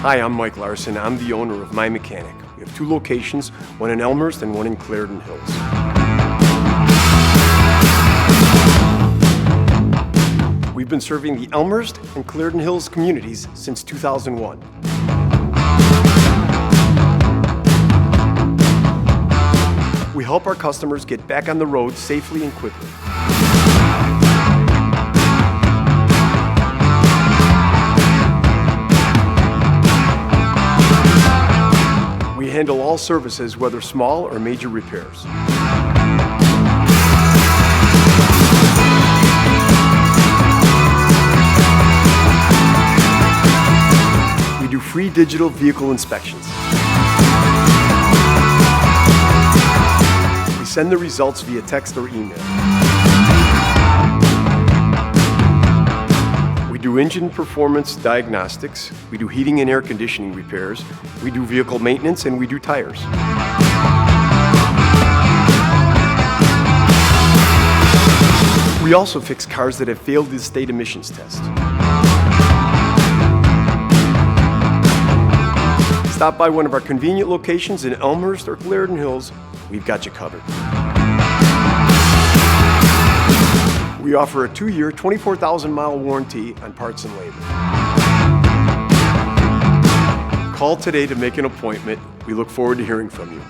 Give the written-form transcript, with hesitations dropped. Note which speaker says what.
Speaker 1: Hi, I'm Mike Larson. I'm the owner of My Mechanic. We have 2 locations, one in Elmhurst and one in Clarendon Hills. We've been serving the Elmhurst and Clarendon Hills communities since 2001. We help our customers get back on the road safely and quickly. We handle all services, whether small or major repairs. We do free digital vehicle inspections. We send the results via text or email. We do engine performance diagnostics. We do heating and air conditioning repairs. We do vehicle maintenance, and we do tires. We also fix cars that have failed the state emissions test. Stop by one of our convenient locations in Elmhurst or Clarendon Hills. We've got you covered. We offer a 2-year, 24,000-mile warranty on parts and labor. Call today to make an appointment. We look forward to hearing from you.